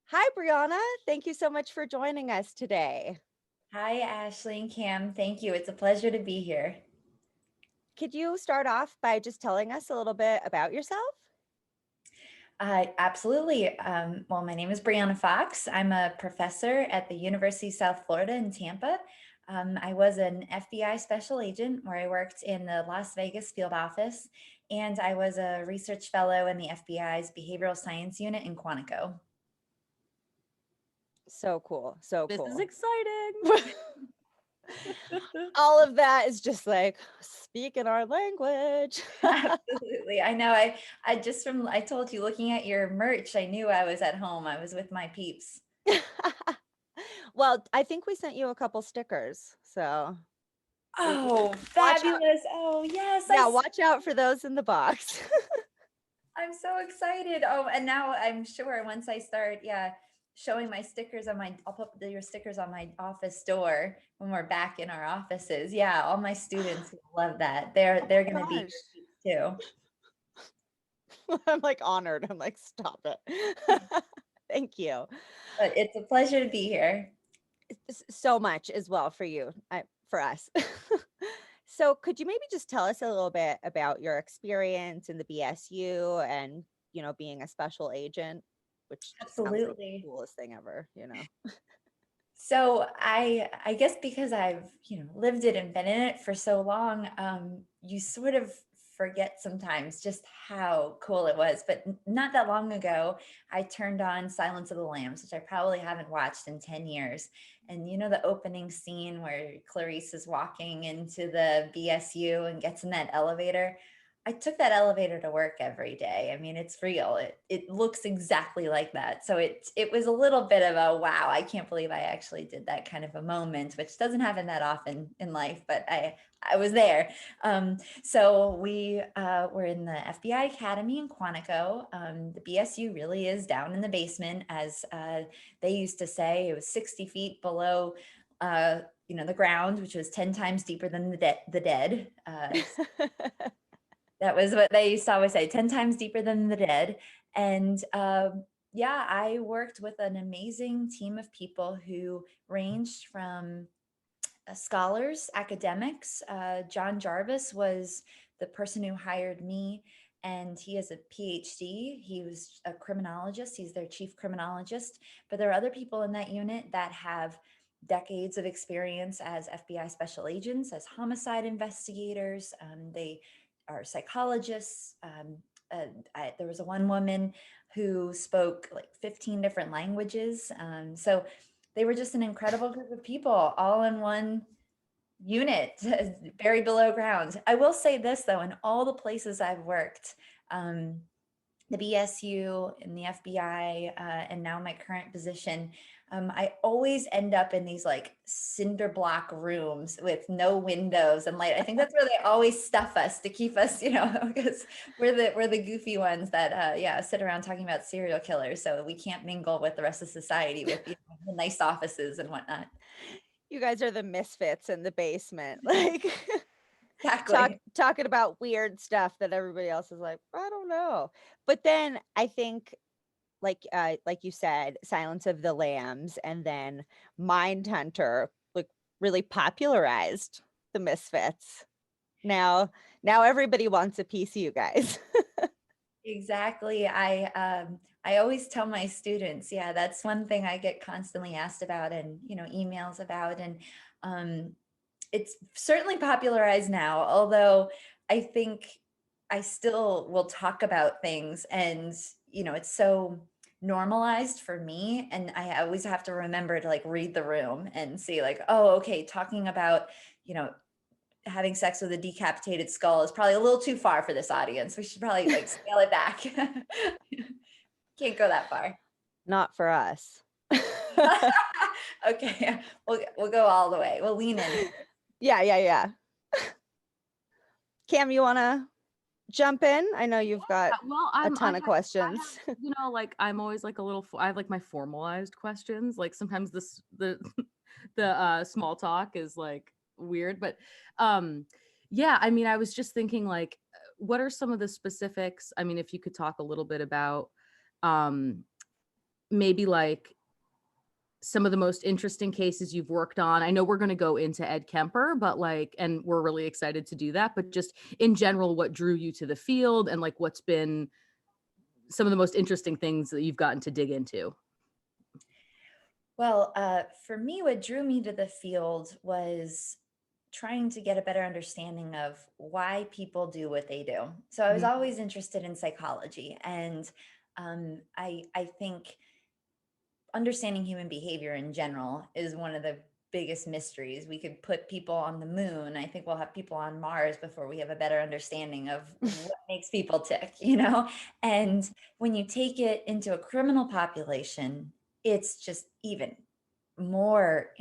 Hi, Brianna. Thank you so much for joining us today. Hi, Ashley and Cam. Thank you. It's a pleasure to be here. Could you start off by just telling us a little bit about yourself? Absolutely. Well, my name is Bryanna Fox. I'm a professor at the University of South Florida in Tampa. I was an FBI special agent where I worked in the Las Vegas field office, and I was a research fellow in the FBI's behavioral science unit in Quantico. So cool. So This is cool. exciting. All of that is just like speaking our language. Absolutely. I know. I told you, looking at your merch, I knew I was at home. I was with my peeps. Well, I think we sent you a couple stickers. So Oh, watch out. fabulous. Oh, yes. Yeah, watch out for those in the box. I'm so excited. Oh, and now I'm sure once I start, showing my stickers I'll put your stickers on my office door when we're back in our offices. Yeah, all my students will love that. They're going to be Gosh. here too. I'm like honored. I'm like, stop it. Thank you. But it's a pleasure to be here. So much as well for you, for us. So could you maybe just tell us a little bit about your experience in the BSU and, being a special agent, which just sounds like the Absolutely. coolest thing ever. So I guess because I've, lived it and been in it for so long, you sort of forget sometimes just how cool it was. But not that long ago, I turned on Silence of the Lambs, which I probably haven't watched in 10 years. And you know the opening scene where Clarice is walking into the BSU and gets in that elevator? I took that elevator to work every day. I mean, it's real. It looks exactly like that. So it was a little bit of a wow, I can't believe I actually did that kind of a moment, which doesn't happen that often in life, but I was there. So we were in the FBI Academy in Quantico. The BSU really is down in the basement, as they used to say. It was 60 feet below the ground, which was 10 times deeper than the dead. That was what they used to always say, 10 times deeper than the dead. And yeah, I worked with an amazing team of people who ranged from scholars, academics. John Jarvis was the person who hired me, and he has a PhD. He was a criminologist, he's their chief criminologist. But there are other people in that unit that have decades of experience as FBI special agents, as homicide investigators. They are psychologists. There was one woman who spoke like 15 different languages. So they were just an incredible group of people all in one unit buried below ground. I will say this though, in all the places I've worked, the BSU and the FBI, and now my current position, I always end up in these like cinder block rooms with no windows and light. I think that's where they always stuff us to keep us, because we're the goofy ones that sit around talking about serial killers, so we can't mingle with the rest of society with the nice offices and whatnot. You guys are the misfits in the basement, like Exactly. talking about weird stuff that everybody else is like, I don't know. But then I think like you said, Silence of the Lambs and then Mindhunter like really popularized the misfits. Now everybody wants a piece of you guys. Exactly. I always tell my students, yeah, that's one thing I get constantly asked about and emails about, and um, it's certainly popularized now. Although I think I still will talk about things, and it's so normalized for me, and I always have to remember to like read the room and see like, oh, okay, talking about you know having sex with a decapitated skull is probably a little too far for this audience. We should probably like scale it back. Can't go that far. Not for us. Okay, we'll go all the way. We'll lean in. Yeah. Cam, you want to jump in? I know you've got Well, a ton of questions. like I'm always like a little. I have like my formalized questions. Like sometimes the small talk is like weird, but yeah. I mean, I was just thinking like, what are some of the specifics? I mean, if you could talk a little bit about um maybe like some of the most interesting cases you've worked on. I know we're going to go into Ed Kemper, but like, and we're really excited to do that, but just in general, what drew you to the field and like what's been some of the most interesting things that you've gotten to dig into? Well, for me, what drew me to the field was trying to get a better understanding of why people do what they do. So I was Mhm. always interested in psychology, and I think understanding human behavior in general is one of the biggest mysteries. We could put people on the moon. I think we'll have people on Mars before we have a better understanding of what makes people tick, you know? And when you take it into a criminal population, it's just even more,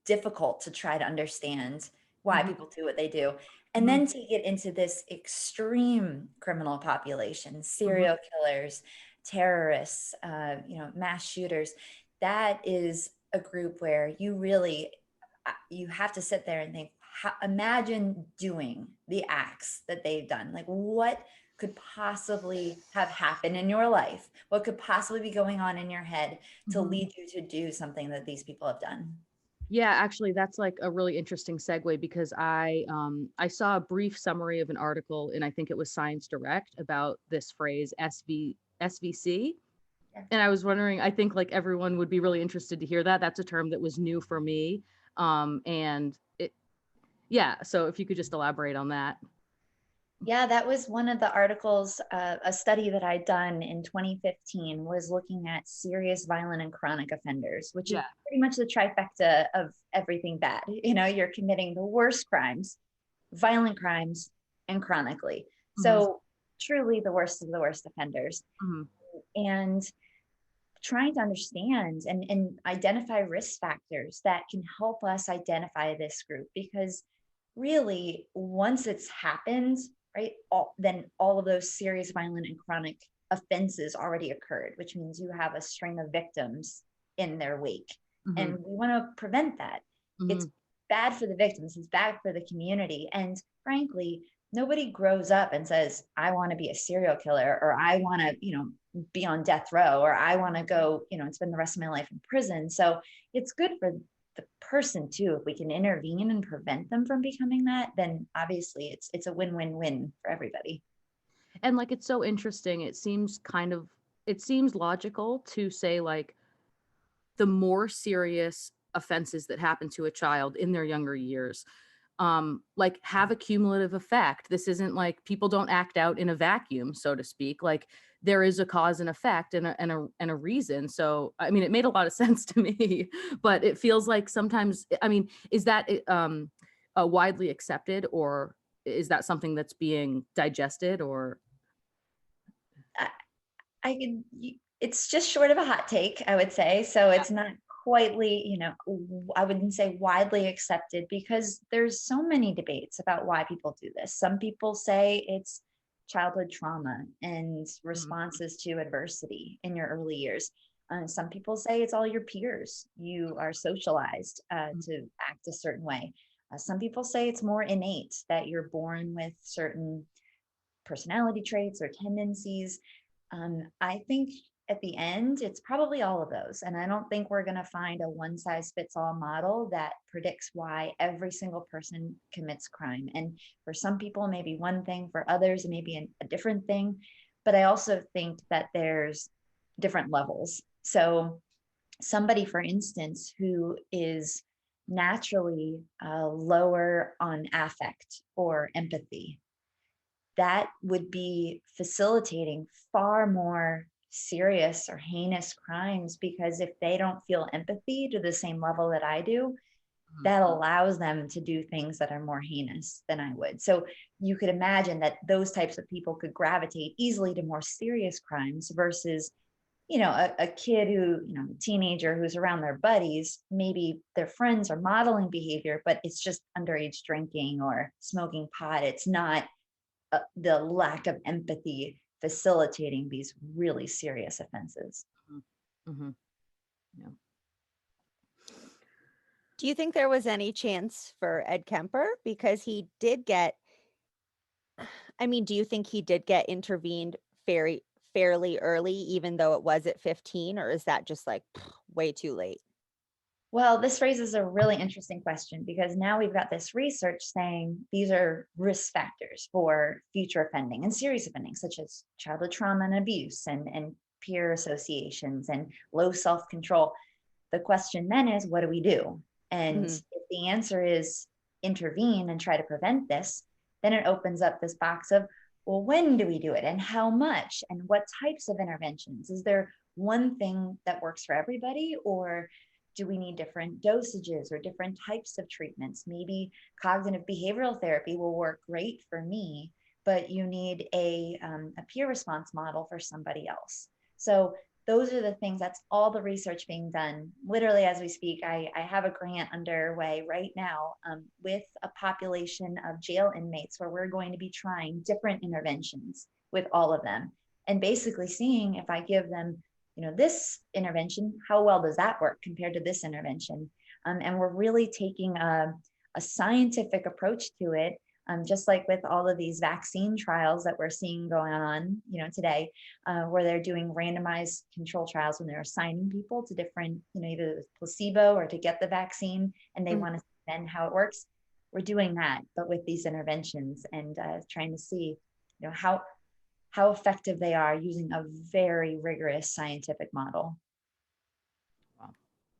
difficult to try to understand why Mhm. people do what they do. And Mhm. then take it into this extreme criminal population, Mhm. serial killers, terrorists, mass shooters. That is a group where you really you have to sit there and think, imagine doing the acts that they've done. Like, what could possibly have happened in your life? What could possibly be going on in your head to Mhm. lead you to do something that these people have done? Yeah, actually, that's like a really interesting segue because I saw a brief summary of an article and I think it was Science Direct about this phrase SVC. Yeah. And I was wondering, I think like everyone would be really interested to hear that. That's a term that was new for me. And it, yeah. So if you could just elaborate on that. Yeah, that was one of the articles. A study that I'd done in 2015 was looking at serious violent and chronic offenders, which is Yeah. pretty much the trifecta of everything bad. You're committing the worst crimes, violent crimes, and chronically. Hmm. So truly the worst of the worst offenders. Hmm. And trying to understand and identify risk factors that can help us identify this group, because really once it's happened, right, then all of those serious violent and chronic offenses already occurred, which means you have a string of victims in their wake, and Hmm. we want to prevent that. Hmm. It's bad for the victims, it's bad for the community, and frankly nobody grows up and says, I want to be a serial killer, or I want to be on death row, or I want to go and spend the rest of my life in prison. So it's good for the person too. If we can intervene and prevent them from becoming that, then obviously it's a win-win-win for everybody. And like, it's so interesting. It seems logical to say like the more serious offenses that happen to a child in their younger years, like have a cumulative effect. This isn't like people don't act out in a vacuum, so to speak. Like there is a cause and effect and a reason. So I mean, it made a lot of sense to me, but it feels like sometimes, I mean, is that widely accepted, or is that something that's being digested, or I, I can. It's just short of a hot take, I would say. So yeah. it's not quietly, I wouldn't say widely accepted, because there's so many debates about why people do this. Some people say it's childhood trauma and Mhm. responses to adversity in your early years. Some people say it's all your peers. You are socialized to act a certain way. Some people say it's more innate, that you're born with certain personality traits or tendencies. I think at the end, it's probably all of those. And I don't think we're going to find a one size fits all model that predicts why every single person commits crime. And for some people, maybe one thing, for others, maybe a different thing. But I also think that there's different levels. So, somebody, for instance, who is naturally lower on affect or empathy, that would be facilitating far more serious or heinous crimes, because if they don't feel empathy to the same level that I do, Mhm. that allows them to do things that are more heinous than I would. So you could imagine that those types of people could gravitate easily to more serious crimes versus a kid who, a teenager who's around their buddies, maybe their friends are modeling behavior, but it's just underage drinking or smoking pot. It's not the lack of empathy facilitating these really serious offenses. Mhm. Mhm. Yeah. Do you think there was any chance for Ed Kemper? Because he did get, I mean, do you think he did get intervened very fairly early, even though it was at 15, or is that just like way too late? Well, this raises a really interesting question because now we've got this research saying these are risk factors for future offending and serious offending, such as childhood trauma and abuse and peer associations and low self-control. The question then is, what do we do? And Mhm. if the answer is intervene and try to prevent this, then it opens up this box of, well, when do we do it and how much and what types of interventions? Is there one thing that works for everybody, or do we need different dosages or different types of treatments? Maybe cognitive behavioral therapy will work great for me, but you need a peer response model for somebody else. So those are the things, that's all the research being done. Literally, as we speak, I have a grant underway right now with a population of jail inmates where we're going to be trying different interventions with all of them and basically seeing if I give them, this intervention, how well does that work compared to this intervention? And we're really taking a scientific approach to it, just like with all of these vaccine trials that we're seeing going on, today, where they're doing randomized control trials when they're assigning people to different, either placebo or to get the vaccine, and they want to see then how it works. We're doing that, but with these interventions and trying to see, how effective they are using a very rigorous scientific model.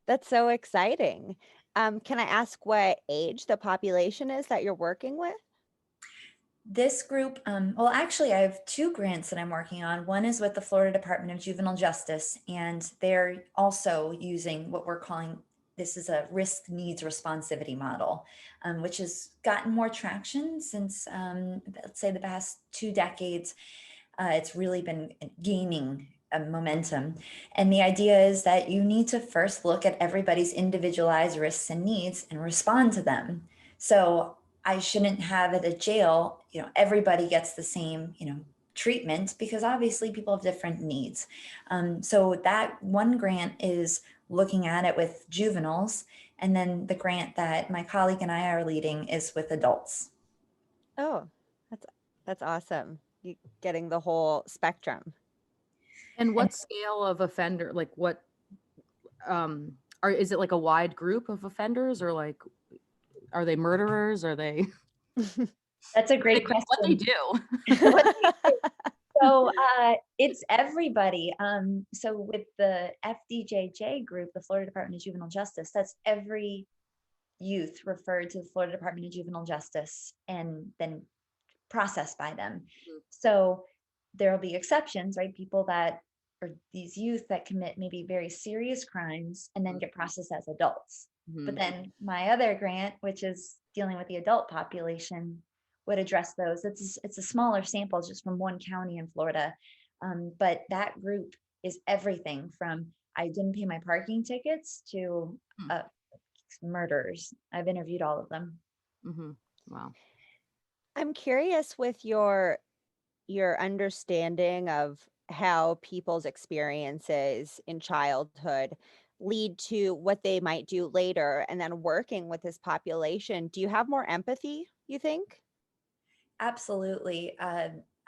That's so exciting. Can I ask what age the population is that you're working with? This group, well, actually, I have two grants that I'm working on. One is with the Florida Department of Juvenile Justice, and they're also using what we're calling, this is a risk needs responsivity model, which has gotten more traction since, let's say, the past 2 decades. It's really been gaining a momentum. And the idea is that you need to first look at everybody's individualized risks and needs and respond to them. So I shouldn't have at a jail, everybody gets the same, treatment, because obviously people have different needs. So that one grant is looking at it with juveniles. And then the grant that my colleague and I are leading is with adults. Oh, that's awesome. You getting the whole spectrum. And what scale of offender, like what, is it like a wide group of offenders, or like, are they murderers? Are they? That's a great What question. they do? What they do. So it's everybody. So with the FDJJ group, the Florida Department of Juvenile Justice, that's every youth referred to the Florida Department of Juvenile Justice and then processed by them. So there'll be exceptions, right? People that are these youth that commit maybe very serious crimes and then get processed as adults. But then my other grant, which is dealing with the adult population, would address those. It's a smaller sample just from one county in Florida. But that group is everything from I didn't pay my parking tickets to murders. I've interviewed all of them. Wow. I'm curious with your understanding of how people's experiences in childhood lead to what they might do later, and then working with this population. Do you have more empathy, you think? Absolutely.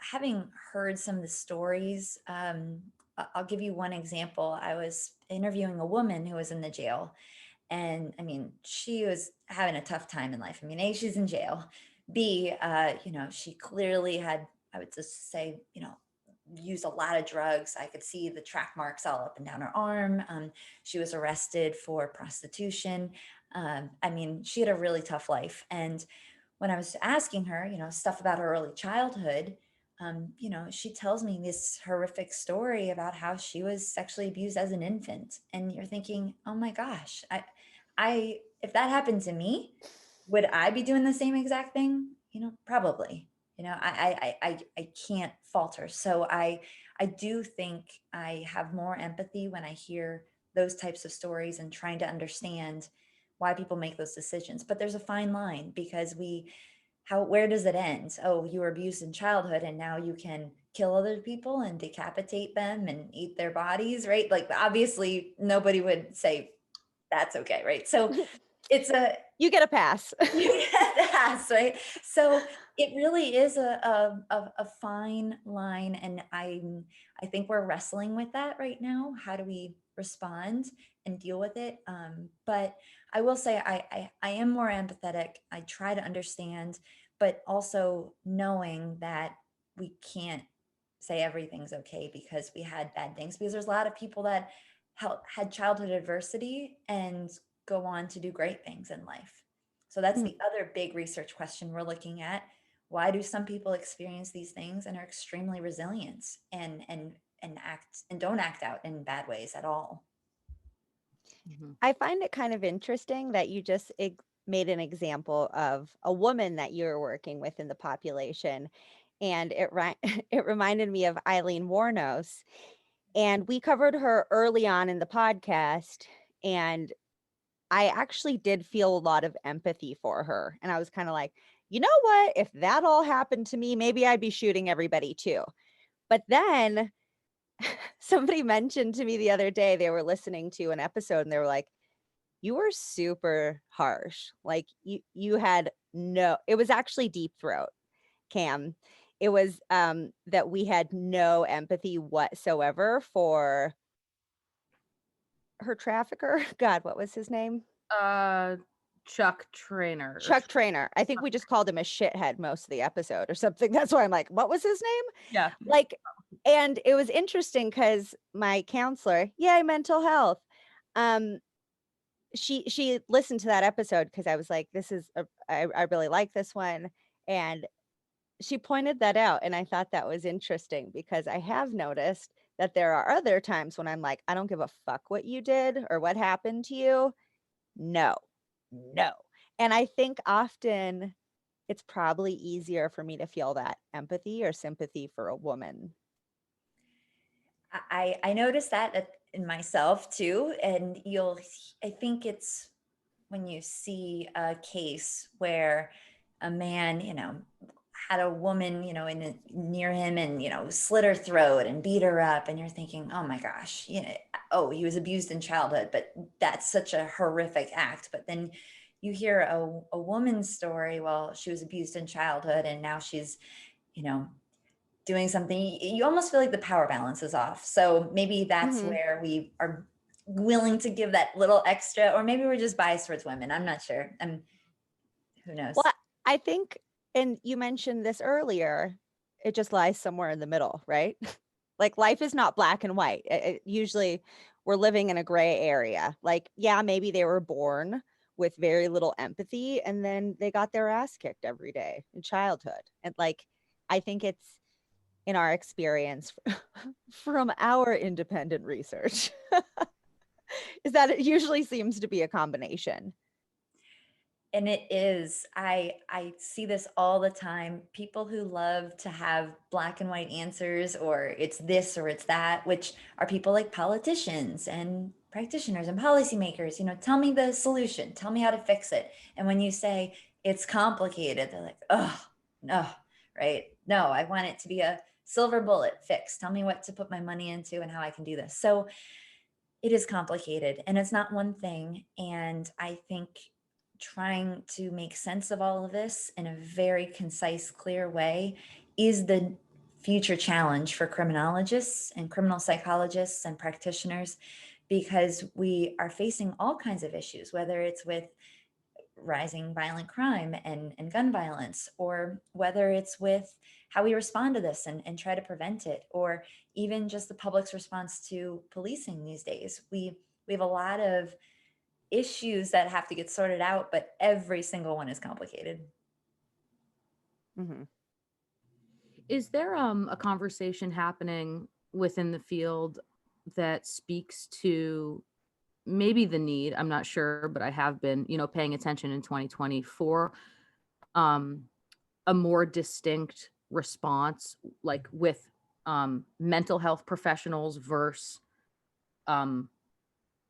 Having heard some of the stories, I'll give you one example. I was interviewing a woman who was in the jail, and I mean, she was having a tough time in life. I mean, A, she's in jail. B, she clearly had, I would just say, used a lot of drugs. I could see the track marks all up and down her arm. She was arrested for prostitution. I mean, she had a really tough life. And when I was asking her, stuff about her early childhood, she tells me this horrific story about how she was sexually abused as an infant. And you're thinking, oh my gosh, if that happened to me, would I be doing the same exact thing? Probably. I can't falter. So I do think I have more empathy when I hear those types of stories and trying to understand why people make those decisions. But there's a fine line, because where does it end? Oh, you were abused in childhood and now you can kill other people and decapitate them and eat their bodies, right? Like, obviously nobody would say that's okay, right? So You get a pass. Yes, right. So it really is a fine line, and I think we're wrestling with that right now. How do we respond and deal with it? But I will say I am more empathetic. I try to understand, but also knowing that we can't say everything's okay because we had bad things, because there's a lot of people that had childhood adversity and go on to do great things in life. So that's the other big research question we're looking at. Why do some people experience these things and are extremely resilient and act and don't act out in bad ways at all? I find it kind of interesting that you just made an example of a woman that you're working with in the population. And it reminded me of Eileen Warnos. And we covered her early on in the podcast. And I actually did feel a lot of empathy for her. And I was kind of like, you know what? If that all happened to me, maybe I'd be shooting everybody too. But then somebody mentioned to me the other day, they were listening to an episode and they were like, you were super harsh. Like you had it was actually Deep Throat, Cam. It was that we had no empathy whatsoever for her trafficker. God, what was his name? Chuck Trainer. Chuck Trainer. I think we just called him a shithead most of the episode or something. That's why I'm like, what was his name? Yeah. Like, and it was interesting because my counselor, yay, mental health. She listened to that episode because I was like, I really like this one. And she pointed that out. And I thought that was interesting because I have noticed that there are other times when I'm like, I don't give a fuck what you did or what happened to you. No. And I think often it's probably easier for me to feel that empathy or sympathy for a woman. I noticed that in myself too. And I think it's when you see a case where a man, had a woman, near him and, slit her throat and beat her up. And you're thinking, oh my gosh, oh, he was abused in childhood, but that's such a horrific act. But then you hear a woman's story, well, she was abused in childhood and now she's, doing something. You almost feel like the power balance is off. So maybe that's where we are willing to give that little extra, or maybe we're just biased towards women. I'm not sure. Who knows? Well, I think, and you mentioned this earlier, it just lies somewhere in the middle, right? Like life is not black and white. Usually we're living in a gray area. Like, yeah, maybe they were born with very little empathy and then they got their ass kicked every day in childhood. And like, I think it's in our experience from our independent research is that it usually seems to be a combination. And it is. I see this all the time. People who love to have black and white answers, or it's this or it's that, which are people like politicians and practitioners and policymakers. Tell me the solution. Tell me how to fix it. And when you say it's complicated, they're like, oh, no, right? No, I want it to be a silver bullet fix. Tell me what to put my money into and how I can do this. So it is complicated and it's not one thing. And I think trying to make sense of all of this in a very concise, clear way is the future challenge for criminologists and criminal psychologists and practitioners, because we are facing all kinds of issues, whether it's with rising violent crime and gun violence, or whether it's with how we respond to this and try to prevent it, or even just the public's response to policing these days. We have a lot of issues that have to get sorted out, but every single one is complicated. Is there a conversation happening within the field that speaks to maybe the need, I'm not sure, but I have been, paying attention in 2020 for a more distinct response, like with mental health professionals versus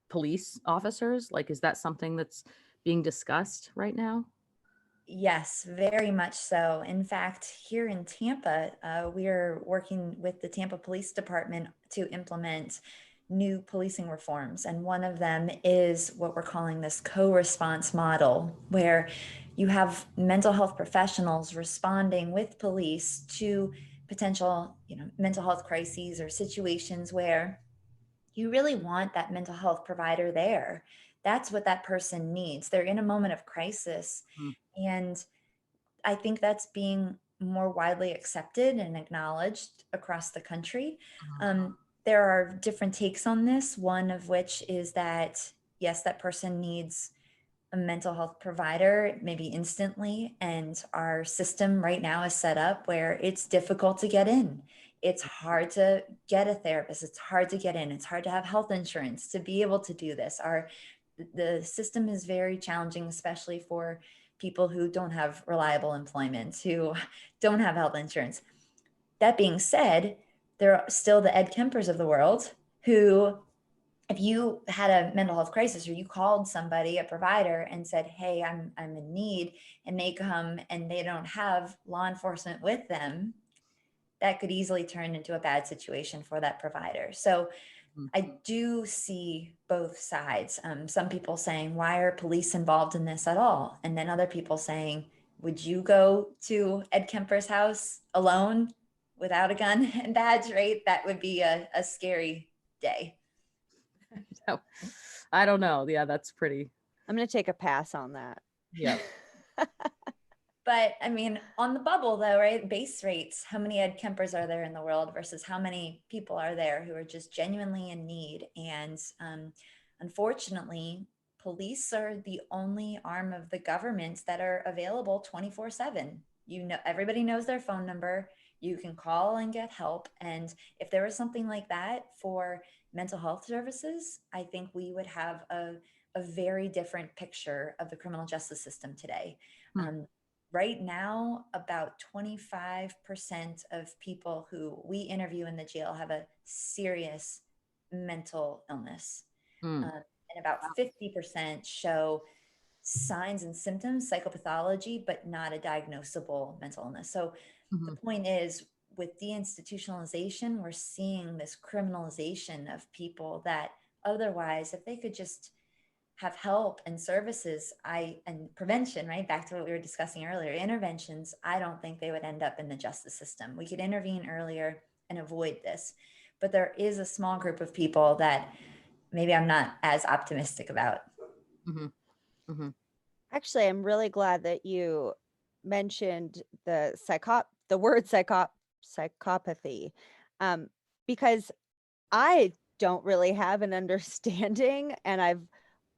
police officers? Like, is that something that's being discussed right now? Yes, very much so. In fact, here in Tampa, we are working with the Tampa Police Department to implement new policing reforms. And one of them is what we're calling this co-response model, where you have mental health professionals responding with police to potential, mental health crises or situations where you really want that mental health provider there. That's what that person needs. They're in a moment of crisis. Mm. And I think that's being more widely accepted and acknowledged across the country. There are different takes on this, one of which is that, yes, that person needs a mental health provider maybe instantly. And our system right now is set up where it's difficult to get in. It's hard to get a therapist. It's hard to get in. It's hard to have health insurance to be able to do this. The system is very challenging, especially for people who don't have reliable employment, who don't have health insurance. That being said, there are still the Ed Kempers of the world who, if you had a mental health crisis or you called somebody, a provider, and said, hey, I'm in need, and they come and they don't have law enforcement with them, that could easily turn into a bad situation for that provider. So I do see both sides. Some people saying, why are police involved in this at all? And then other people saying, would you go to Ed Kemper's house alone without a gun and badge, right? That would be a scary day. So, I don't know. Yeah, that's pretty. I'm going to take a pass on that. Yeah. But I mean, on the bubble though, right? Base rates, how many Ed Kempers are there in the world versus how many people are there who are just genuinely in need? And unfortunately, police are the only arm of the government that are available 24/7. Everybody knows their phone number. You can call and get help. And if there was something like that for mental health services, I think we would have a very different picture of the criminal justice system today. Right now, about 25% of people who we interview in the jail have a serious mental illness. And about 50% show signs and symptoms, psychopathology, but not a diagnosable mental illness. So the point is, with deinstitutionalization, we're seeing this criminalization of people that otherwise, if they could just have help and services, and prevention, right? Back to what we were discussing earlier, interventions, I don't think they would end up in the justice system. We could intervene earlier and avoid this. But there is a small group of people that maybe I'm not as optimistic about. Actually, I'm really glad that you mentioned the word psychopathy, because I don't really have an understanding, and I've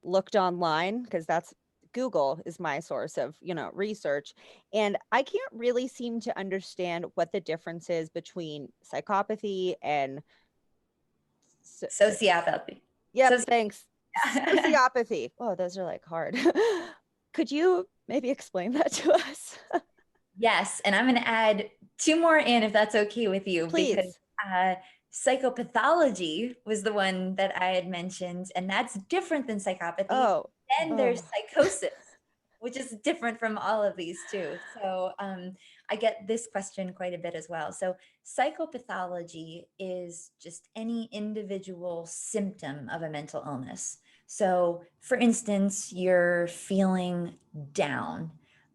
looked online because that's Google is my source of, research. And I can't really seem to understand what the difference is between psychopathy and Sociopathy. Yep, thanks. Sociopathy. Oh, those are like hard. Could you maybe explain that to us? Yes, and I'm going to add two more in if that's okay with you. Please. Because psychopathology was the one that I had mentioned, and that's different than psychopathy. Oh. Then there's psychosis, which is different from all of these too. So I get this question quite a bit as well. So psychopathology is just any individual symptom of a mental illness. So for instance, you're feeling down,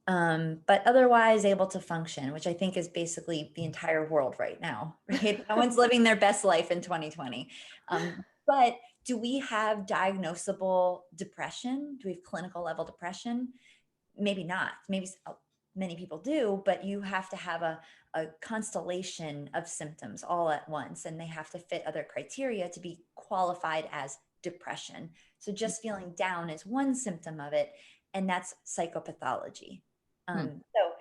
but otherwise able to function, which I think is basically the entire world right now, right? No one's living their best life in 2020. But do we have diagnosable depression? Do we have clinical level depression? Maybe not. Maybe many people do, but you have to have a constellation of symptoms all at once, and they have to fit other criteria to be qualified as depression. So just feeling down is one symptom of it, and that's psychopathology. So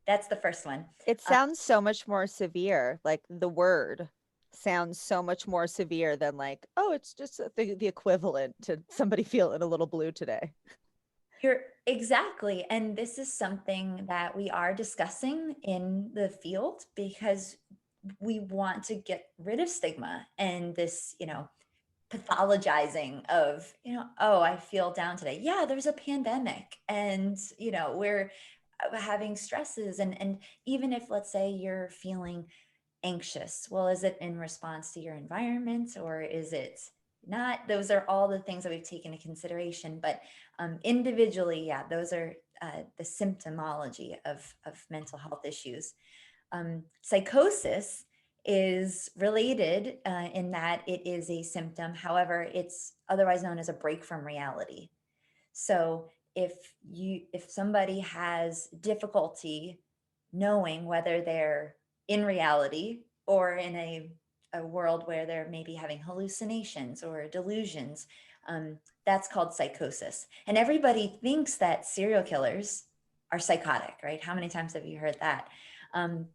that's the first one. It sounds so much more severe. Like the word sounds so much more severe than like, oh, it's just the equivalent to somebody feeling a little blue today. You're exactly. And this is something that we are discussing in the field because we want to get rid of stigma and this, pathologizing of, oh, I feel down today. Yeah, there's a pandemic and, we're having stresses. And even if, let's say, you're feeling anxious, well, is it in response to your environment or is it not? Those are all the things that we've taken into consideration. But individually, yeah, those are the symptomology of mental health issues. Psychosis is related in that it is a symptom. However, it's otherwise known as a break from reality. So if somebody has difficulty knowing whether they're in reality or in a world where they're maybe having hallucinations or delusions, that's called psychosis. And everybody thinks that serial killers are psychotic, right? How many times have you heard that?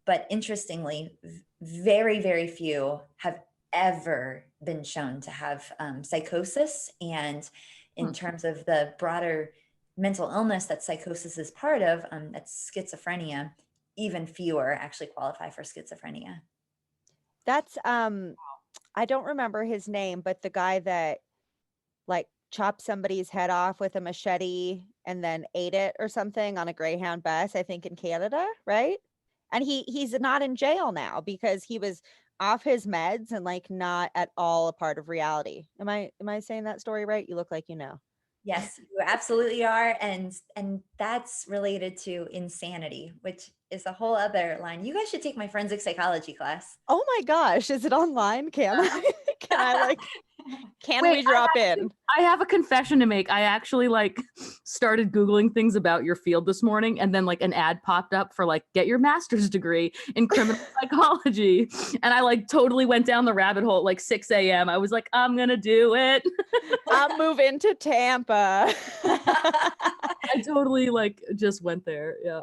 But interestingly, very, very few have ever been shown to have psychosis. And in terms of the broader mental illness that psychosis is part of, that's schizophrenia, even fewer actually qualify for schizophrenia. That's I don't remember his name, but the guy that like chopped somebody's head off with a machete and then ate it or something on a Greyhound bus, I think in Canada, right? And he's not in jail now because he was off his meds and like not at all a part of reality. Am I saying that story right? You look like you know. Yes, you absolutely are. And that's related to insanity, which is a whole other line. You guys should take my forensic psychology class. Oh my gosh, is it online? Can I can I like can Wait, we drop in? I have a confession to make. I actually like started Googling things about your field this morning, and then like an ad popped up for like get your master's degree in criminal psychology. And I like totally went down the rabbit hole at like 6 a.m. I was like, I'm gonna do it. I'm moving to Tampa. I totally like just went there. Yeah.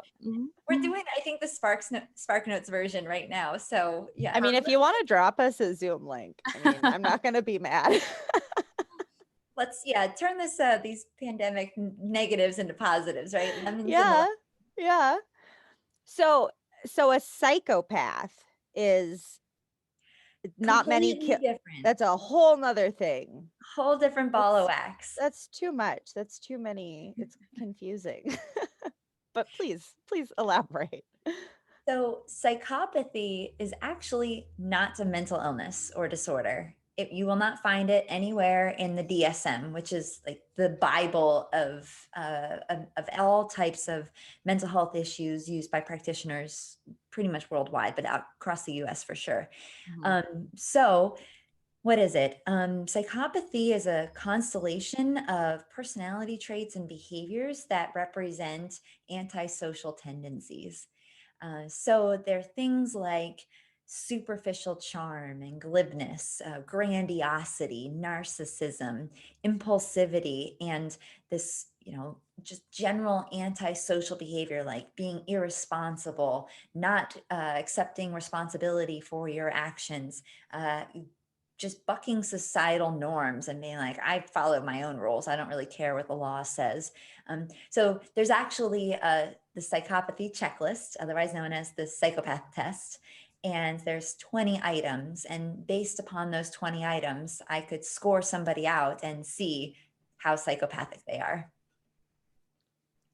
We're doing, I think, the Spark Notes version right now. So yeah. I mean, if you want to drop us a Zoom link, I mean, I'm not gonna be mad. Let's turn this these pandemic negatives into positives, right? Yeah. So a psychopath is not many different. That's a whole nother thing. Whole different ball of wax. That's too much. That's too many. It's confusing. But please elaborate. So psychopathy is actually not a mental illness or disorder. You will not find it anywhere in the DSM, which is like the Bible of all types of mental health issues used by practitioners pretty much worldwide, but out across the US for sure. So what is it? Psychopathy is a constellation of personality traits and behaviors that represent antisocial tendencies. So there are things like superficial charm and glibness, grandiosity, narcissism, impulsivity, and this, just general antisocial behavior like being irresponsible, not accepting responsibility for your actions, just bucking societal norms and being like, I follow my own rules. I don't really care what the law says. So there's actually the psychopathy checklist, otherwise known as the psychopath test. And there's 20 items. And based upon those 20 items, I could score somebody out and see how psychopathic they are.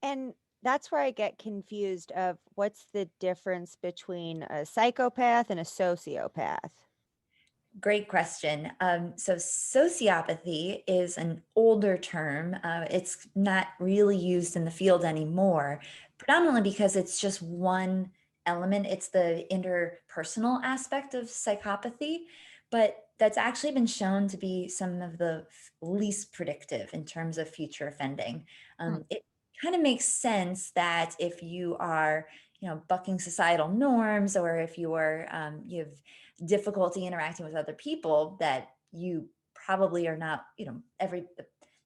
And that's where I get confused of what's the difference between a psychopath and a sociopath. Great question. So sociopathy is an older term. It's not really used in the field anymore, predominantly because it's just one element. It's the interpersonal aspect of psychopathy, but that's actually been shown to be some of the least predictive in terms of future offending. It kind of makes sense that if you are, bucking societal norms, or if you are, you have difficulty interacting with other people, that you probably are not, the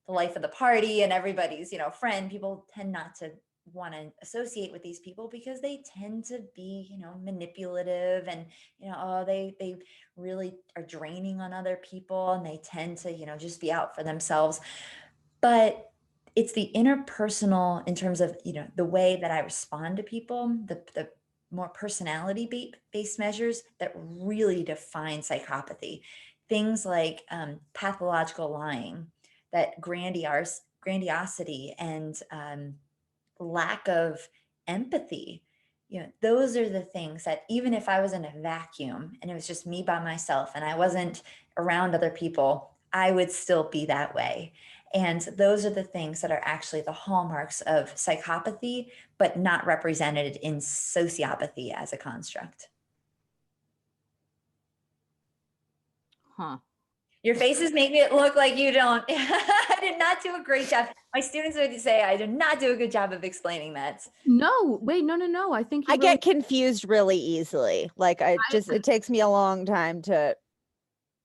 life of the party and everybody's, friend. People tend not to want to associate with these people because they tend to be, manipulative, and, they really are draining on other people, and they tend to, just be out for themselves. But it's the interpersonal, in terms of, the way that I respond to people, the more personality-based measures that really define psychopathy. Things like pathological lying, that grandiosity, and lack of empathy. Those are the things that, even if I was in a vacuum and it was just me by myself and I wasn't around other people, I would still be that way. And those are the things that are actually the hallmarks of psychopathy, but not represented in sociopathy as a construct. Huh. Your faces make it look like you don't. I did not do a great job. My students would say I did not do a good job of explaining that. No, wait, no. I think I get confused really easily. Like it takes me a long time to,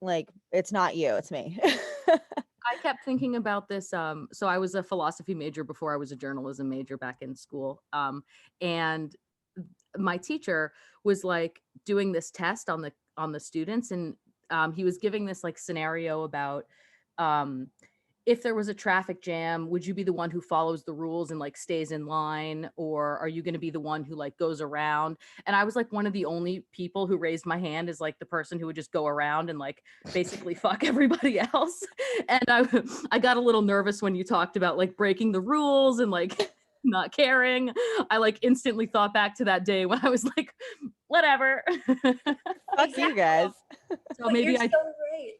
like, it's not you, it's me. I kept thinking about this. So I was a philosophy major before I was a journalism major back in school. And my teacher was like doing this test on the students, and he was giving this like scenario about if there was a traffic jam, would you be the one who follows the rules and like stays in line, or are you going to be the one who like goes around? And I was like one of the only people who raised my hand as like the person who would just go around and like basically fuck everybody else. And I got a little nervous when you talked about like breaking the rules and like not caring. I like instantly thought back to that day when I was like, whatever. Fuck you guys. So maybe you're I so right.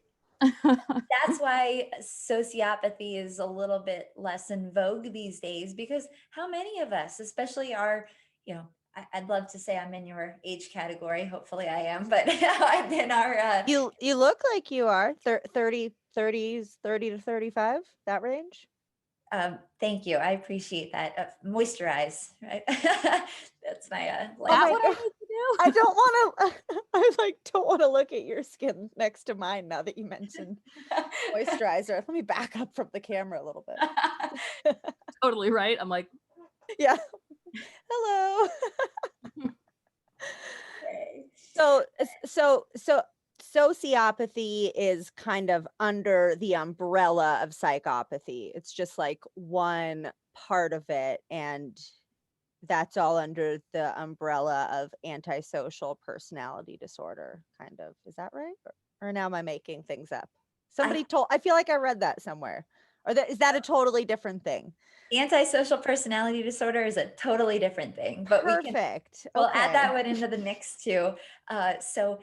That's why sociopathy is a little bit less in vogue these days, because how many of us, especially our, I'd love to say I'm in your age category. Hopefully I am, but I'm in our. You look like you are 30 to 35, that range. Thank you. I appreciate that. Moisturize, right? That's my life. That's what I need to do. I don't want to. I like don't want to look at your skin next to mine now that you mentioned moisturizer. Let me back up from the camera a little bit. Totally right. I'm like, yeah. Hello. Okay. So sociopathy is kind of under the umbrella of psychopathy. It's just like one part of it, and that's all under the umbrella of antisocial personality disorder, kind of. Is that right? Or now am I making things up? I feel like I read that somewhere. Is that a totally different thing? Antisocial personality disorder is a totally different thing, but Perfect. we'll add that one into the mix too. So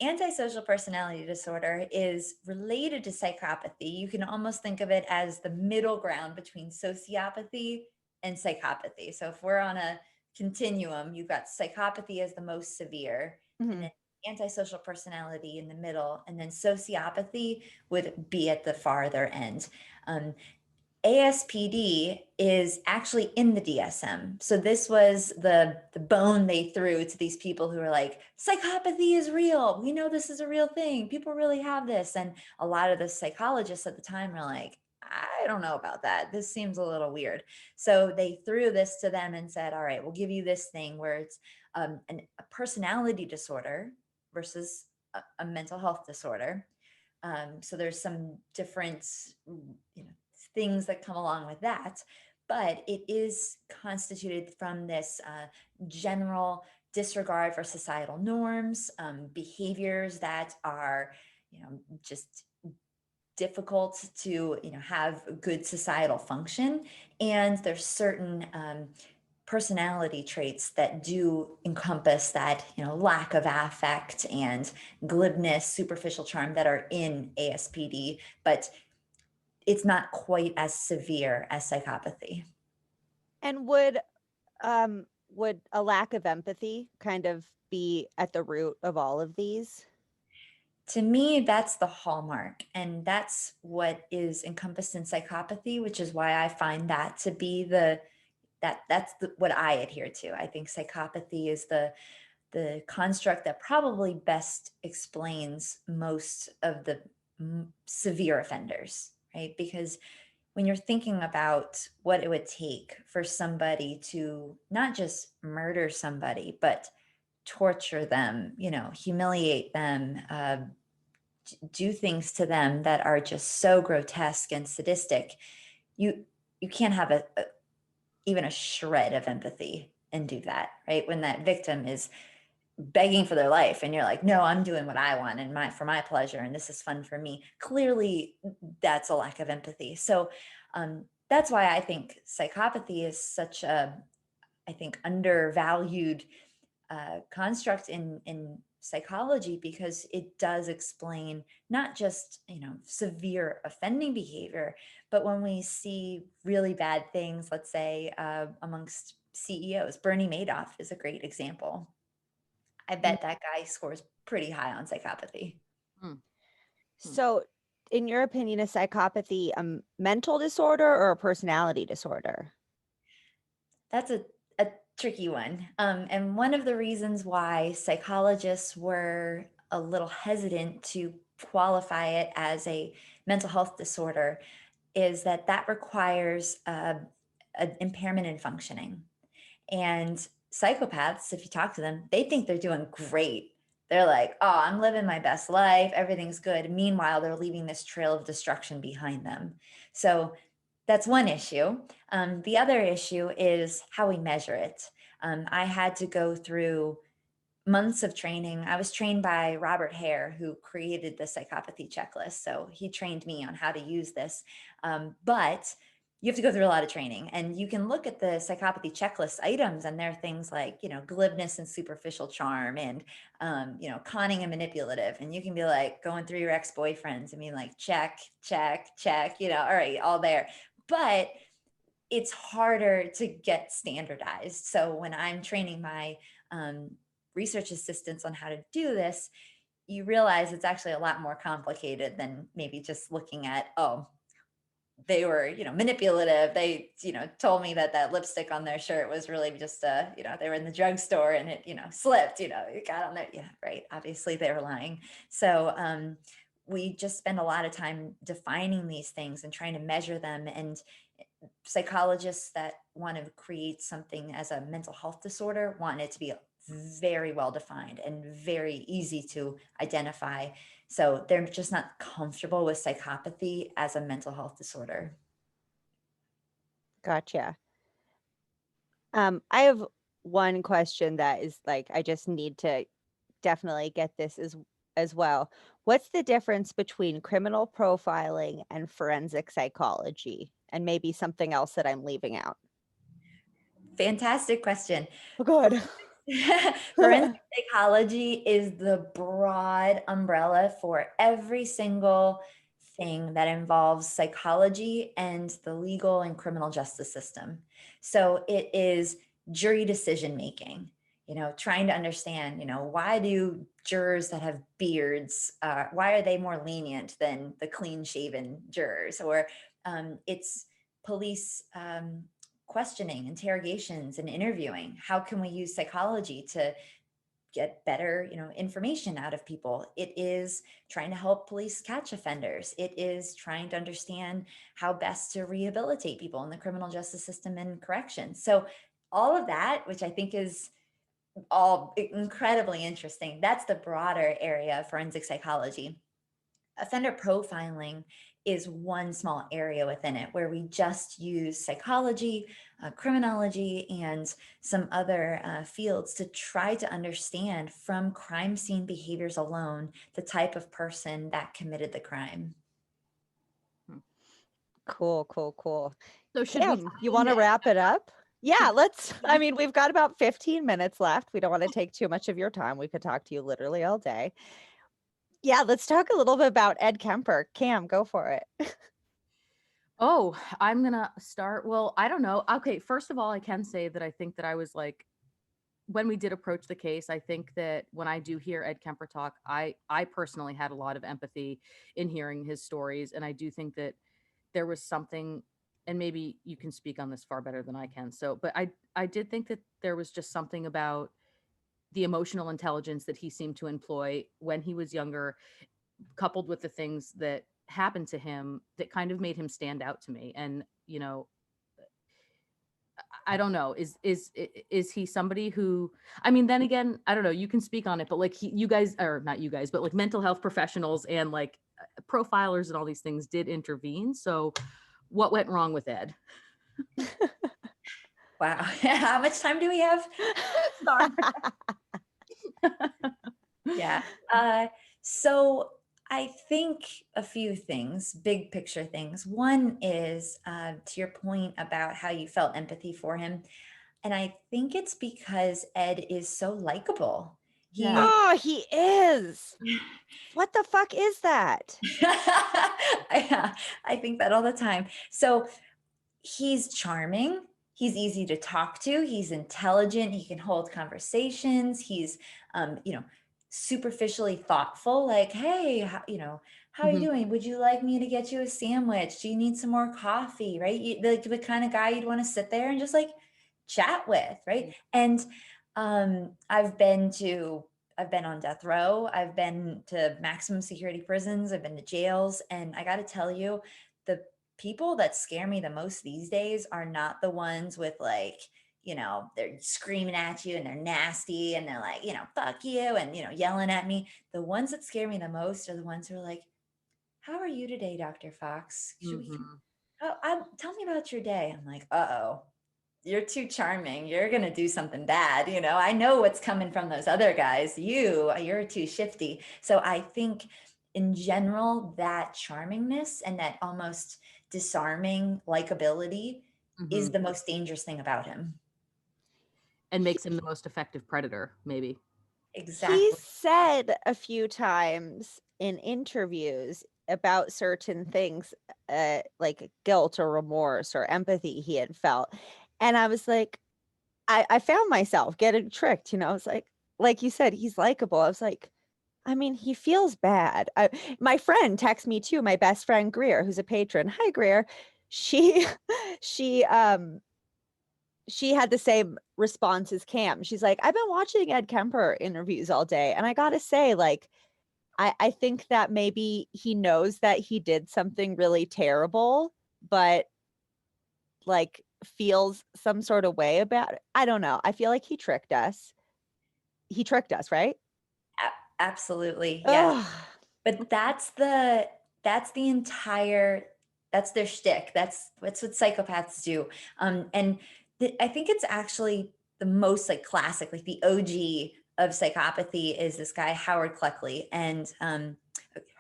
antisocial personality disorder is related to psychopathy. You can almost think of it as the middle ground between sociopathy and psychopathy. So if we're on a continuum, you've got psychopathy as the most severe, and then antisocial personality in the middle, and then sociopathy would be at the farther end. ASPD is actually in the DSM. So this was the bone they threw to these people who were like, psychopathy is real. We know this is a real thing. People really have this. And a lot of the psychologists at the time were like, I don't know about that. This seems a little weird. So they threw this to them and said, all right, we'll give you this thing where it's a personality disorder versus a mental health disorder. So there's some different, things that come along with that, but it is constituted from this general disregard for societal norms, behaviors that are, just difficult to, have good societal function. And there's certain personality traits that do encompass that, lack of affect and glibness, superficial charm that are in ASPD, but it's not quite as severe as psychopathy. And would a lack of empathy kind of be at the root of all of these? To me, that's the hallmark, and that's what is encompassed in psychopathy, which is why I find that to be what I adhere to. I think psychopathy is the construct that probably best explains most of the severe offenders, right? Because when you're thinking about what it would take for somebody to not just murder somebody, but torture them, humiliate them, do things to them that are just so grotesque and sadistic, you can't have even a shred of empathy and do that, right? When that victim is begging for their life and you're like, no, I'm doing what I want and for my pleasure, and this is fun for me. Clearly that's a lack of empathy. So that's why I think psychopathy is such a, undervalued construct in psychology, because it does explain not just, severe offending behavior, But when we see really bad things, let's say amongst CEOs, Bernie Madoff is a great example. I bet that guy scores pretty high on psychopathy. So, in your opinion, is psychopathy a mental disorder or a personality disorder? That's a tricky one. And one of the reasons why psychologists were a little hesitant to qualify it as a mental health disorder is that that requires an impairment in functioning. And psychopaths, if you talk to them, they think they're doing great. They're like, oh, I'm living my best life. Everything's good. Meanwhile, they're leaving this trail of destruction behind them. So that's one issue. The other issue is how we measure it. I had to go through months of training. I was trained by Robert Hare, who created the psychopathy checklist. So he trained me on how to use this. But you have to go through a lot of training, and you can look at the psychopathy checklist items, and there are things like, glibness and superficial charm, and, conning and manipulative. And you can be like going through your ex-boyfriends and being like, check, check, check, all right, all there. But it's harder to get standardized. So when I'm training my research assistants on how to do this, you realize it's actually a lot more complicated than maybe just looking at, oh, they were, manipulative. They, told me that lipstick on their shirt was really just they were in the drugstore and it, slipped, it got on there. Yeah, right. Obviously they were lying. So we just spend a lot of time defining these things and trying to measure them. And psychologists that want to create something as a mental health disorder want it to be very well defined and very easy to identify. So they're just not comfortable with psychopathy as a mental health disorder. Gotcha. I have one question that is like, I just need to definitely get this as well. What's the difference between criminal profiling and forensic psychology? And maybe something else that I'm leaving out. Fantastic question. Oh, good. Forensic psychology is the broad umbrella for every single thing that involves psychology and the legal and criminal justice system. So it is jury decision making, trying to understand, why do jurors that have beards, why are they more lenient than the clean shaven jurors? Or it's police questioning, interrogations, and interviewing. How can we use psychology to get better, information out of people? It is trying to help police catch offenders. It is trying to understand how best to rehabilitate people in the criminal justice system and corrections. So all of that, which I think is all incredibly interesting, that's the broader area of forensic psychology. Offender profiling is one small area within it where we just use psychology, criminology, and some other fields to try to understand from crime scene behaviors alone the type of person that committed the crime. Cool. So should Kim, we you want to wrap it up? Yeah, let's. Yeah. I mean, we've got about 15 minutes left. We don't want to take too much of your time. We could talk to you literally all day. Yeah, let's talk a little bit about Ed Kemper. Cam, go for it. Oh, I'm gonna start. Well, I don't know. Okay, first of all, I can say that I think that I was like, when we did approach the case, I think that when I do hear Ed Kemper talk, I personally had a lot of empathy in hearing his stories, and I do think that there was something, and maybe you can speak on this far better than I can. So, but I did think that there was just something about the emotional intelligence that he seemed to employ when he was younger, coupled with the things that happened to him, that kind of made him stand out to me. And I don't know, is he somebody who, I mean, then again, I don't know, you can speak on it, but like you guys, or not you guys, but like mental health professionals and like profilers and all these things did intervene. So what went wrong with Ed? Wow. How much time do we have? Sorry. Yeah. So I think a few things, big picture things. One is to your point about how you felt empathy for him. And I think it's because Ed is so likable. He Oh, he is. What the fuck is that? I think that all the time. So he's charming. He's easy to talk to. He's intelligent. He can hold conversations. He's, superficially thoughtful. Like, hey, how are you Mhm. doing? Would you like me to get you a sandwich? Do you need some more coffee? Right? The kind of guy you'd want to sit there and just like chat with, right? And I've been on death row. I've been to maximum security prisons. I've been to jails, and I got to tell you, the people that scare me the most these days are not the ones with like, they're screaming at you and they're nasty and they're like, fuck you and, yelling at me. The ones that scare me the most are the ones who are like, how are you today, Dr. Fox? Mhm. Tell me about your day. I'm like, uh-oh, you're too charming. You're going to do something bad. I know what's coming from those other guys. You're too shifty. So I think in general, that charmingness and that almost disarming likability is Mhm. the most dangerous thing about him. And makes him the most effective predator, maybe. He Exactly. said a few times in interviews about certain things, like guilt or remorse or empathy he had felt. And I was like, I found myself getting tricked, I was like you said, he's likable. I was like, I mean, he feels bad. My friend texts me too, my best friend Greer, who's a patron. Hi, Greer. She, she, she had the same response as Cam. She's like, I've been watching Ed Kemper interviews all day. And I got to say, like, I think that maybe he knows that he did something really terrible, but like feels some sort of way about it. I don't know. I feel like he tricked us. He tricked us, right? Absolutely. Yes. Oh, But that's the entire that's their shtick. That's what psychopaths do. And I think it's actually the most like classic, like the OG of psychopathy is this guy Howard Cleckley and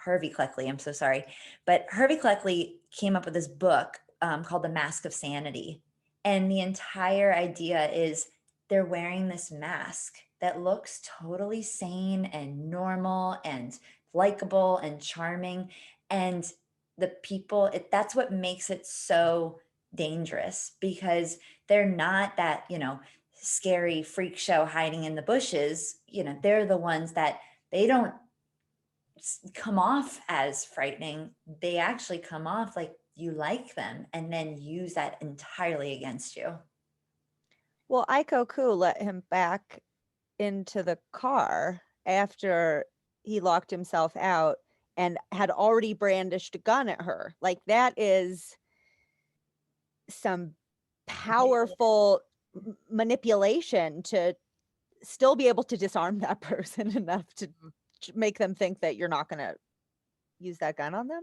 Hervey Cleckley. I'm so sorry, but Hervey Cleckley came up with this book called The Mask of Sanity, and the entire idea is they're wearing this mask that looks totally sane and normal and likable and charming, and that's what makes it so dangerous, because they're not that scary freak show hiding in the bushes. They're the ones that they don't come off as frightening. They actually come off like you like them and then use that entirely against you. well, Aiko Ku let him back into the car after he locked himself out and had already brandished a gun at her. Like that is some powerful manipulation to still be able to disarm that person enough to make them think that you're not going to use that gun on them.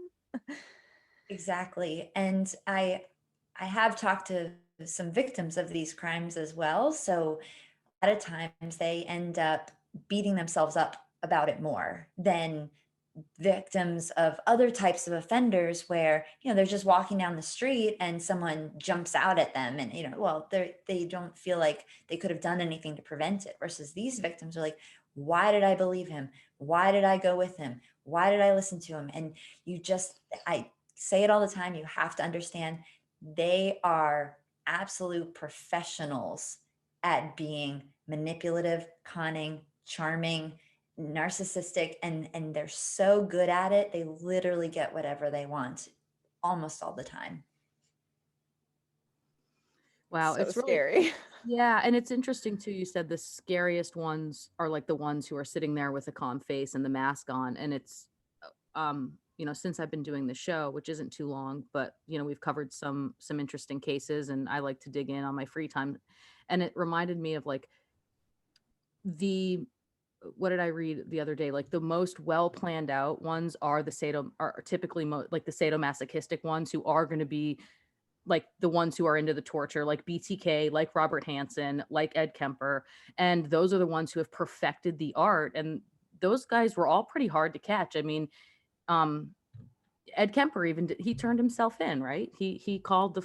Exactly. And I have talked to some victims of these crimes as well. So a lot of times they end up beating themselves up about it more than victims of other types of offenders where they're just walking down the street and someone jumps out at them, and well, they don't feel like they could have done anything to prevent it, versus these victims are like, why did I believe him? Why did I go with him? Why did I listen to him? And I say it all the time, you have to understand they are absolute professionals at being manipulative, cunning, charming, narcissistic, and they're so good at it, they literally get whatever they want almost all the time. Wow, So it's really scary. yeah, and it's interesting too. You said the scariest ones are like the ones who are sitting there with a calm face and the mask on, and it's since I've been doing the show, which isn't too long, but we've covered some interesting cases, and I like to dig in on my free time, and it reminded me of like the what did I read the other day? Like the most well planned out ones are are typically like the sadomasochistic ones who are going to be like the ones who are into the torture, like BTK, like Robert Hansen, like Ed Kemper. And those are the ones who have perfected the art. And those guys were all pretty hard to catch. I mean, um, Ed Kemper he turned himself in, right? He called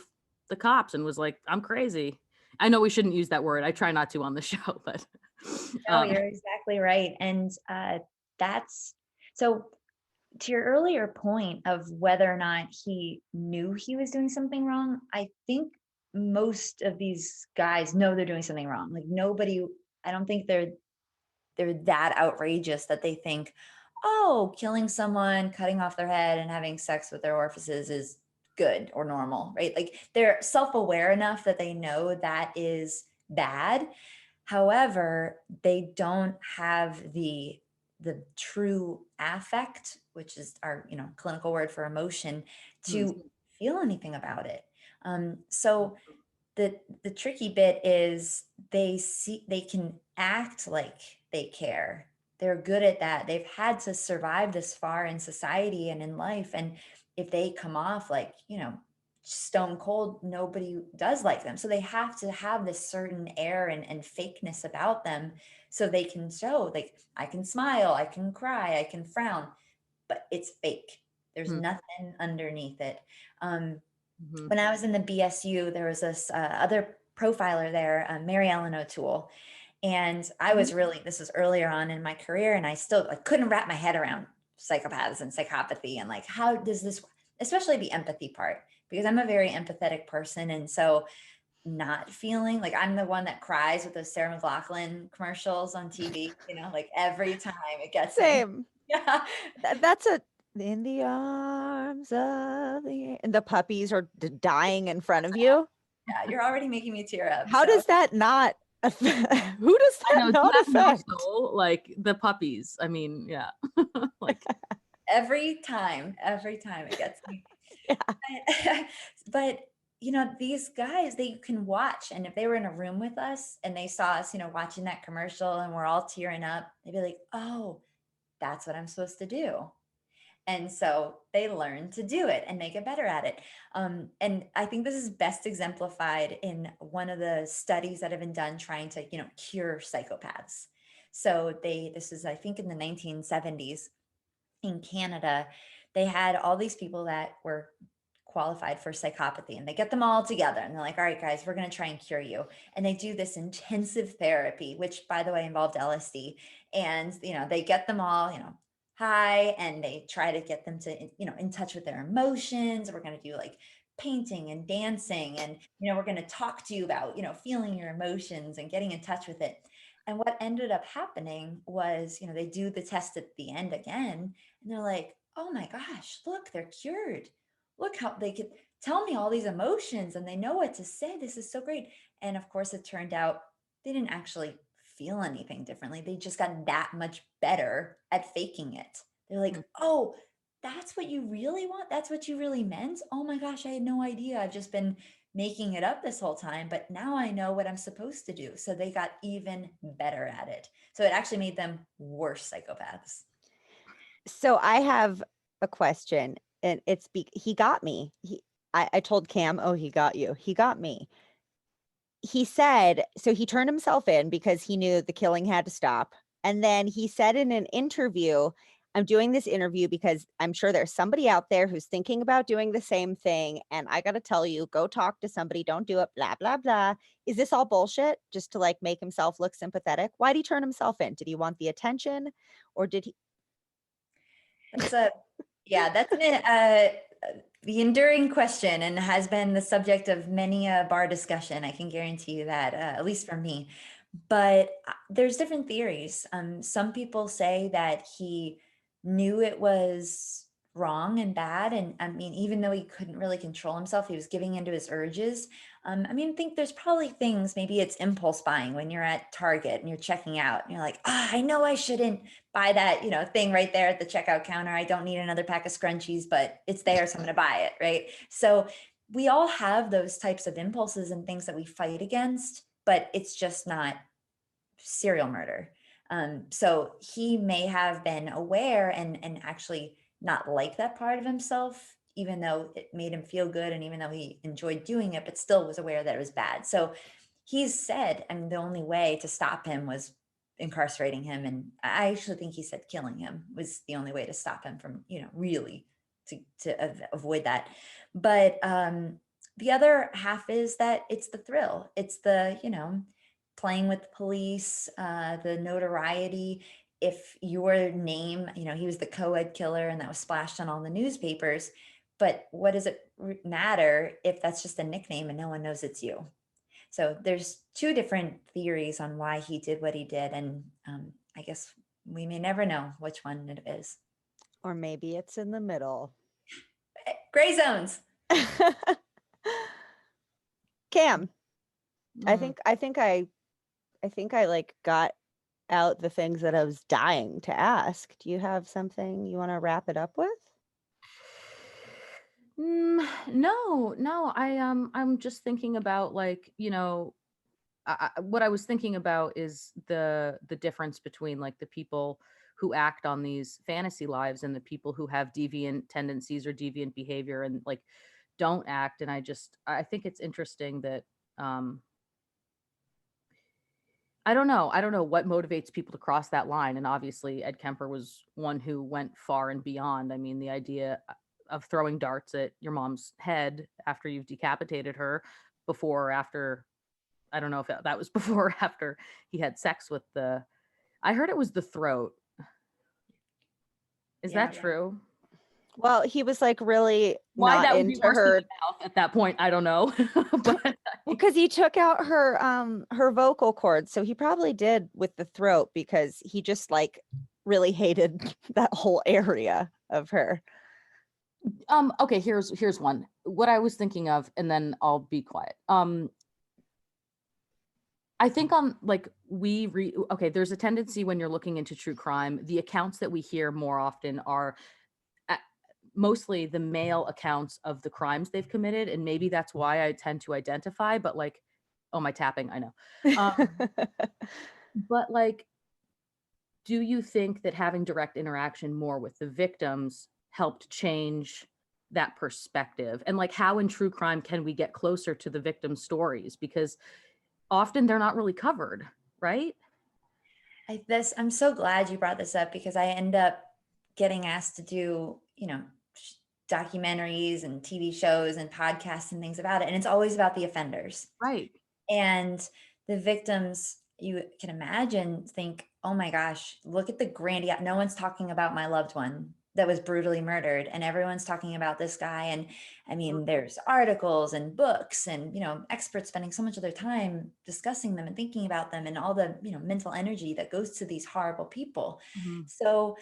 the cops and was like, I'm crazy. I know we shouldn't use that word. I try not to on the show, but No, you're exactly right. And that's so, to your earlier point of whether or not he knew he was doing something wrong, I think most of these guys know they're doing something wrong. Like nobody, I don't think they're that outrageous that they think, oh, killing someone, cutting off their head and having sex with their orifices is good or normal, right? Like they're self-aware enough that they know that is bad. However, they don't have the true affect, which is our, clinical word for emotion, to feel anything about it. So the tricky bit is they can act like they care. They're good at that. They've had to survive this far in society and in life, and if they come off like, stone cold, nobody does like them. So they have to have this certain air and fakeness about them so they can show, like, I can smile, I can cry, I can frown, but it's fake. There's nothing underneath it. When I was in the BSU, there was this other profiler there, Mary Ellen O'Toole. And I was really, this was earlier on in my career, and I still couldn't wrap my head around psychopaths and psychopathy and like, how does this, especially the empathy part, because I'm a very empathetic person. And so not feeling like I'm the one that cries with those Sarah McLachlan commercials on TV, like every time it gets me. Same. Yeah. That's a in the arms of and the puppies are dying in front of you. Yeah, you're already making me tear up. How does that not affect? Who does I that know, not do you have no affect? soul? Like the puppies. I mean, yeah. Like every time it gets me. Yeah. But these guys, they can watch, and if they were in a room with us and they saw us, watching that commercial and we're all tearing up, they'd be like, oh, that's what I'm supposed to do. And so they learn to do it and make it better at it. And I think this is best exemplified in one of the studies that have been done trying to, cure psychopaths. So this is, I think, in the 1970s in Canada. They had all these people that were qualified for psychopathy, and they get them all together and they're like, all right, guys, we're going to try and cure you. And they do this intensive therapy, which by the way involved LSD. And, they get them all, high, and they try to get them to, in touch with their emotions. We're going to do like painting and dancing, and, we're going to talk to you about, feeling your emotions and getting in touch with it. And what ended up happening was, they do the test at the end again, and they're like, oh my gosh, look, they're cured. Look how they could tell me all these emotions and they know what to say. This is so great. And of course, it turned out they didn't actually feel anything differently. They just got that much better at faking it. They're like, oh, that's what you really want? That's what you really meant? Oh my gosh, I had no idea. I've just been making it up this whole time, but now I know what I'm supposed to do. So they got even better at it. So it actually made them worse psychopaths. So I have a question, and he got me. I told Cam, oh, he got you. He got me. He said, so he turned himself in because he knew the killing had to stop. And then he said in an interview, I'm doing this interview because I'm sure there's somebody out there who's thinking about doing the same thing. And I got to tell you, go talk to somebody. Don't do it, blah, blah, blah. Is this all bullshit just to like make himself look sympathetic? Why did he turn himself in? Did he want the attention, or did he? That's the enduring question, and has been the subject of many a bar discussion. I can guarantee you that, at least for me. But there's different theories. Some people say that he knew it was wrong and bad, and I mean, even though he couldn't really control himself, he was giving into his urges. I think there's probably things, maybe it's impulse buying when you're at Target and you're checking out and you're like, I know I shouldn't buy that, thing right there at the checkout counter. I don't need another pack of scrunchies, but it's there, so I'm going to buy it, right? So we all have those types of impulses and things that we fight against, but it's just not serial murder. So he may have been aware and actually not like that part of himself, even though it made him feel good and even though he enjoyed doing it, but still was aware that it was bad. So he's said, the only way to stop him was incarcerating him. And I actually think he said killing him was the only way to stop him from, really to avoid that. But the other half is that it's the thrill. It's the, playing with the police, the notoriety. If your name, he was the co-ed killer and that was splashed on all the newspapers, but what does it matter if that's just a nickname and no one knows it's you? So there's two different theories on why he did what he did. And I guess we may never know which one it is. Or maybe it's in the middle. Gray zones. Cam, I Mm. think I like got out the things that I was dying to ask. Do you have something you want to wrap it up with? No, I'm just thinking about, like, what I was thinking about is the difference between, like, the people who act on these fantasy lives and the people who have deviant tendencies or deviant behavior and, like, don't act. And I think it's interesting that I don't know what motivates people to cross that line. And obviously Ed Kemper was one who went far and beyond. I mean, the idea of throwing darts at your mom's head after you've decapitated her, before or after, I don't know if that was before or after he had sex with I heard it was the throat. Is Yeah. that true? Well, he was like really Why not that would be into worse than her. the mouth at that point, I don't know. But Because he took out her vocal cords, so he probably did with the throat because he just like really hated that whole area of her. Okay, here's one. What I was thinking of, and then I'll be quiet. I think okay, there's a tendency when you're looking into true crime, the accounts that we hear more often are mostly the male accounts of the crimes they've committed, and maybe that's why I tend to identify. But like, oh, my tapping, I know. But like, do you think that having direct interaction more with the victims helped change that perspective? And like, how in true crime can we get closer to the victim stories? Because often they're not really covered, right? I'm so glad you brought this up, because I end up getting asked to do, documentaries and TV shows and podcasts and things about it. And it's always about the offenders. Right. And the victims, you can imagine, think, oh my gosh, look at the grandiose, no one's talking about my loved one that was brutally murdered, and everyone's talking about this guy. And I mean, there's articles and books and, experts spending so much of their time discussing them and thinking about them, and all the, mental energy that goes to these horrible people. Mhm. So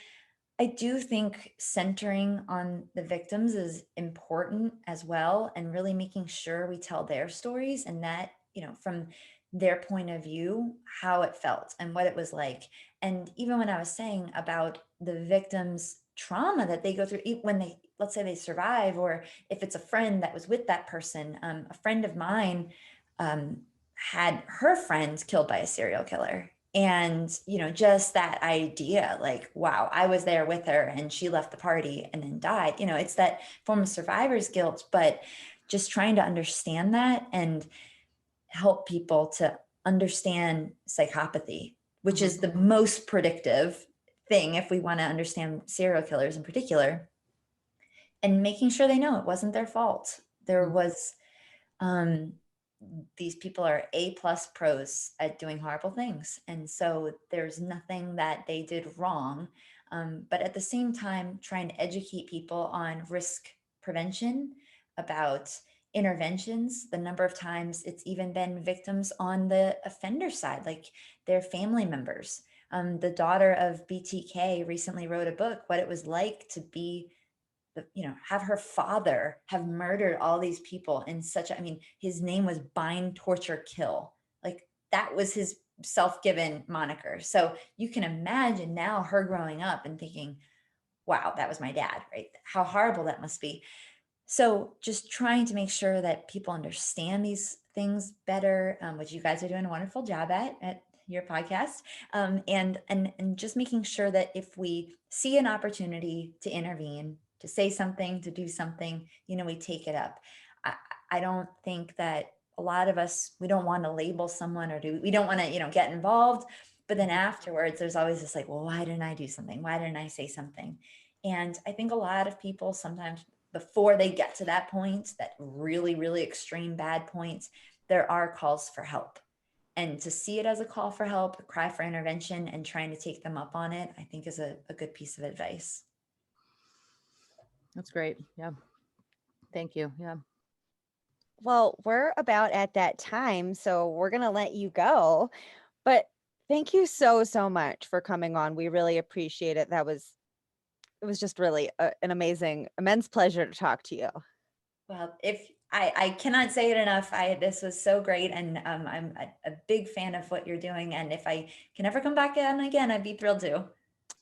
I do think centering on the victims is important as well, and really making sure we tell their stories, and that, from their point of view, how it felt and what it was like. And even when I was saying about the victims' trauma that they go through when they, let's say they survive, or if it's a friend that was with that person, a friend of mine had her friend killed by a serial killer. And, just that idea, like, wow, I was there with her and she left the party and then died. It's that form of survivor's guilt, but just trying to understand that and help people to understand psychopathy, which is the most predictive thing if we want to understand serial killers in particular, and making sure they know it wasn't their fault. There was, these people are A+ pros at doing horrible things. And so there's nothing that they did wrong. But at the same time, trying to educate people on risk prevention, about interventions, the number of times it's even been victims on the offender side, like their family members. The daughter of BTK recently wrote a book, what it was like to be have her father have murdered all these people in such I mean, his name was Bind, Torture, Kill. Like, that was his self-given moniker. So you can imagine now her growing up and thinking, wow, that was my dad, right? How horrible that must be. So just trying to make sure that people understand these things better, which you guys are doing a wonderful job at your podcast, and just making sure that if we see an opportunity to intervene, to say something, to do something, we take it up. I don't think that a lot of us, we don't want to label someone, or we don't want to, get involved. But then afterwards, there's always this like, well, why didn't I do something? Why didn't I say something? And I think a lot of people sometimes, before they get to that point, that really, really extreme bad point, there are calls for help. And to see it as a call for help, a cry for intervention, and trying to take them up on it, I think is a good piece of advice. That's great. Yeah. Thank you. Yeah. Well, we're about at that time, so we're going to let you go. But thank you so, so much for coming on. We really appreciate it. It was just really an amazing, immense pleasure to talk to you. Well, if I cannot say it enough, this was so great, and I'm a big fan of what you're doing. And if I can ever come back on again, I'd be thrilled to.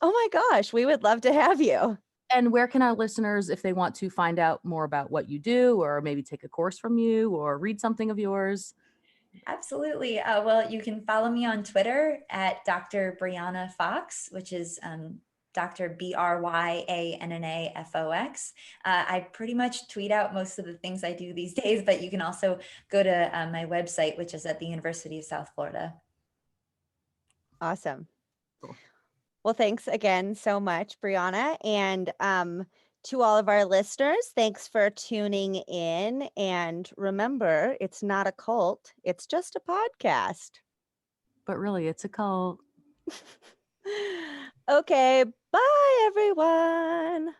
Oh my gosh, we would love to have you. And where can our listeners, if they want to find out more about what you do, or maybe take a course from you or read something of yours? Absolutely. Well, you can follow me on Twitter at Dr. Bryanna Fox, which is Dr. BRYANNAFOX. I pretty much tweet out most of the things I do these days, but you can also go to my website, which is at the University of South Florida. Awesome. Cool. Well, thanks again so much, Bryanna. And to all of our listeners, thanks for tuning in. And remember, it's not a cult, it's just a podcast. But really, it's a cult. Okay, bye, everyone.